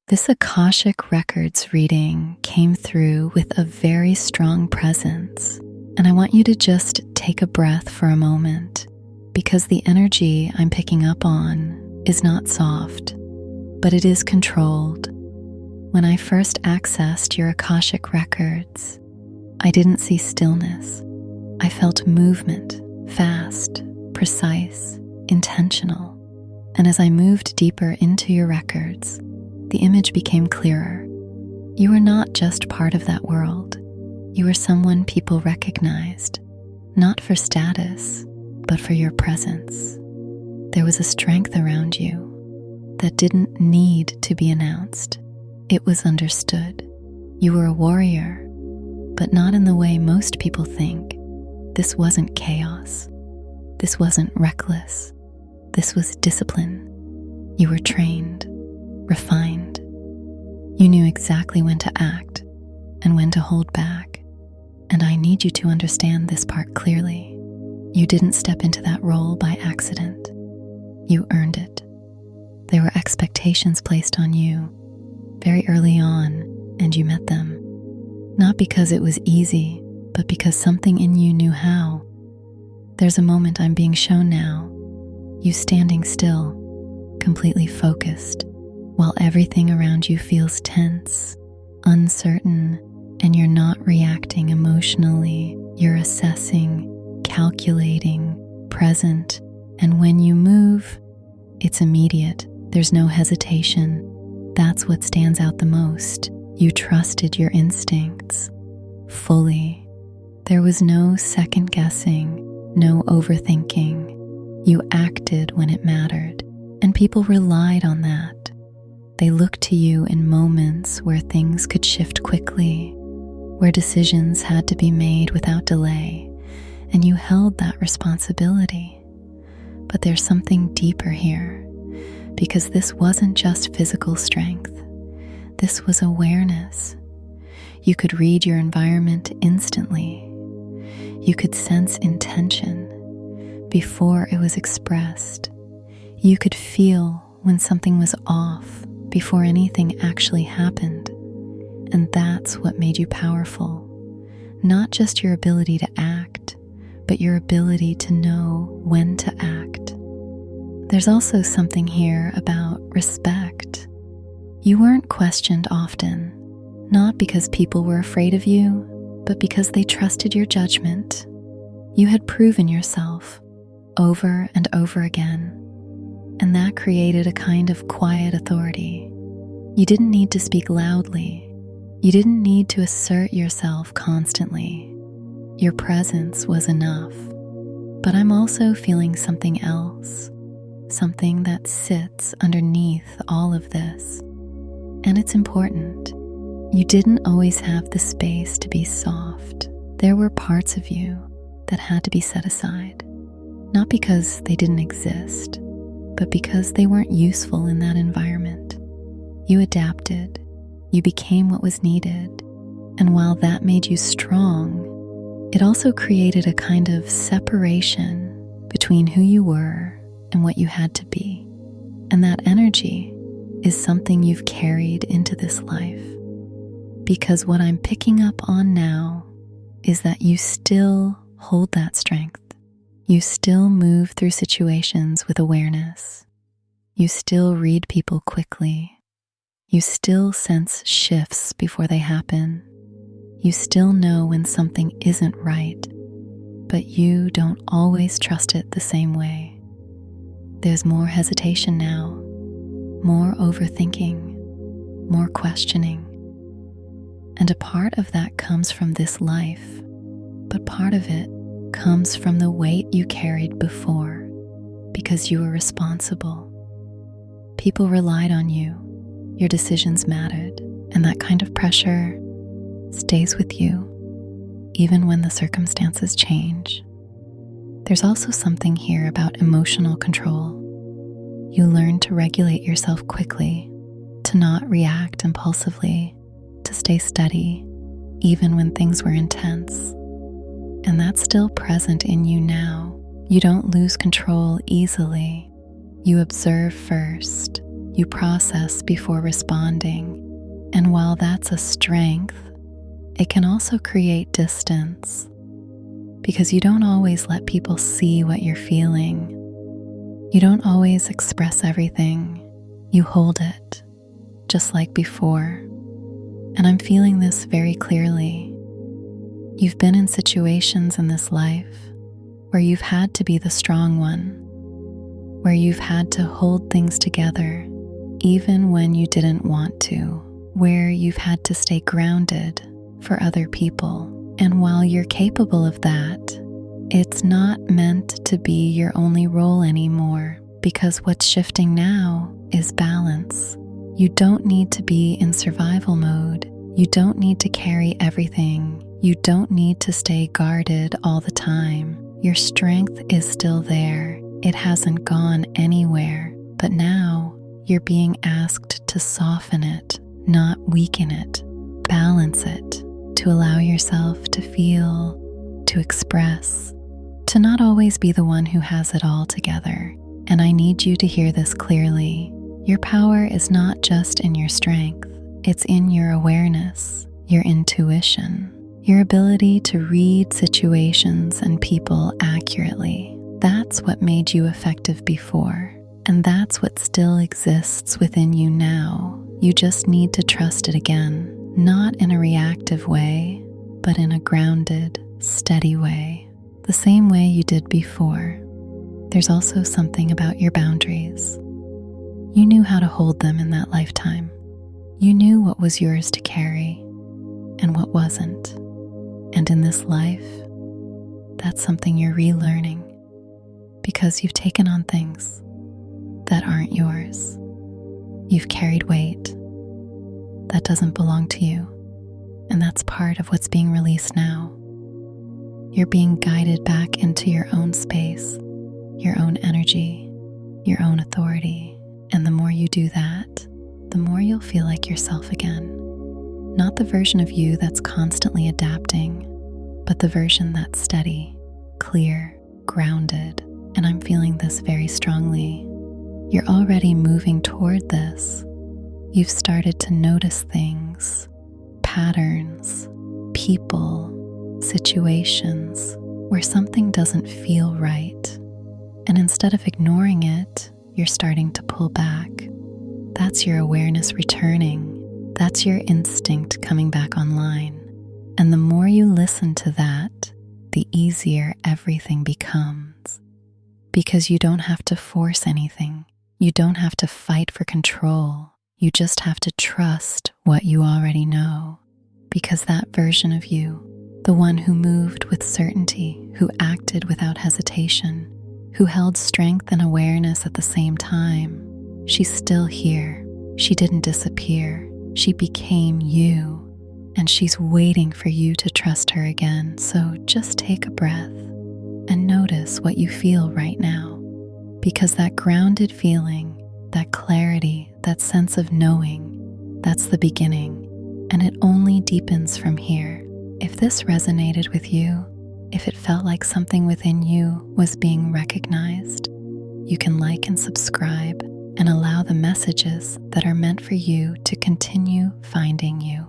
This Akashic Records reading came through with a very strong presence, and I want you to just take a breath for a moment, because the energy I'm picking up on is not soft, but it is controlled. When I first accessed your Akashic Records, I didn't see stillness. I felt movement, fast, precise, intentional. And as I moved deeper into your records, the image became clearer. You were not just part of that world. You were someone people recognized, not for status, but for your presence. There was a strength around you that didn't need to be announced. It was understood. You were a warrior, but not in the way most people think. This wasn't chaos. This wasn't reckless. This was discipline. You were trained, refined. You knew exactly when to act and when to hold back. And I need you to understand this part clearly. You didn't step into that role by accident. You earned it. There were expectations placed on you very early on, and you met them. Not because it was easy, but because something in you knew how. There's a moment I'm being shown now, you standing still, completely focused, while everything around you feels tense, uncertain, and you're not reacting emotionally. You're assessing, calculating, present, and when you move, it's immediate. There's no hesitation. That's what stands out the most. You trusted your instincts fully. There was no second guessing, no overthinking. You acted when it mattered, and people relied on that. They looked to you in moments where things could shift quickly, where decisions had to be made without delay, and you held that responsibility. But there's something deeper here, because this wasn't just physical strength. This was awareness. You could read your environment instantly. You could sense intention before it was expressed. You could feel when something was off before anything actually happened. And that's what made you powerful. Not just your ability to act, but your ability to know when to act. There's also something here about respect. You weren't questioned often, not because people were afraid of you, but because they trusted your judgment. You had proven yourself over and over again, and that created a kind of quiet authority. You didn't need to speak loudly. You didn't need to assert yourself constantly. Your presence was enough. But I'm also feeling something else, something that sits underneath all of this. And it's important. You didn't always have the space to be soft. There were parts of you that had to be set aside, not because they didn't exist, but because they weren't useful in that environment. You adapted. You became what was needed. And while that made you strong, it also created a kind of separation between who you were and what you had to be. And that energy is something you've carried into this life. Because what I'm picking up on now is that you still hold that strength. You still move through situations with awareness. You still read people quickly. You still sense shifts before they happen. You still know when something isn't right, but you don't always trust it the same way. There's more hesitation now, more overthinking, more questioning. And a part of that comes from this life, but part of it comes from the weight you carried before, because you were responsible. People relied on you, your decisions mattered, and that kind of pressure stays with you, even when the circumstances change. There's also something here about emotional control. You learn to regulate yourself quickly, to not react impulsively, to stay steady, even when things were intense. And that's still present in you now. You don't lose control easily. You observe first. you process before responding. And while that's a strength, it can also create distance because you don't always let people see what you're feeling. You don't always express everything. You hold it, just like before. And I'm feeling this very clearly. You've been in situations in this life where you've had to be the strong one, where you've had to hold things together even when you didn't want to, where you've had to stay grounded for other people. And while you're capable of that, it's not meant to be your only role anymore, because what's shifting now is balance. You don't need to be in survival mode. You don't need to carry everything. You don't need to stay guarded all the time. Your strength is still there. It hasn't gone anywhere. But now you're being asked to soften it, not weaken it. Balance it, to allow yourself to feel, to express, to not always be the one who has it all together. And I need you to hear this clearly. Your power is not just in your strength. It's in your awareness, your intuition, your ability to read situations and people accurately. That's what made you effective before, and that's what still exists within you now. You just need to trust it again, not in a reactive way, but in a grounded, steady way, the same way you did before. There's also something about your boundaries. You knew how to hold them in that lifetime. You knew what was yours to carry and what wasn't. And in this life, that's something you're relearning because you've taken on things that aren't yours. You've carried weight that doesn't belong to you, and that's part of what's being released now. You're being guided back into your own space, your own energy, your own authority. And the more you do that, the more you'll feel like yourself again. Not the version of you that's constantly adapting, but the version that's steady, clear, grounded. And I'm feeling this very strongly. You're already moving toward this. You've started to notice things, patterns, people, situations where something doesn't feel right. And instead of ignoring it, you're starting to pull back. That's your awareness returning. That's your instinct coming back online. And the more you listen to that, the easier everything becomes. Because you don't have to force anything. You don't have to fight for control. You just have to trust what you already know. Because that version of you, the one who moved with certainty, who acted without hesitation, who held strength and awareness at the same time, she's still here. She didn't disappear. She became you, and she's waiting for you to trust her again. So just take a breath and notice what you feel right now, because that grounded feeling, that clarity, that sense of knowing, that's the beginning, and it only deepens from here. If this resonated with you, if it felt like something within you was being recognized, you can like and subscribe and allow the messages that are meant for you to continue finding you.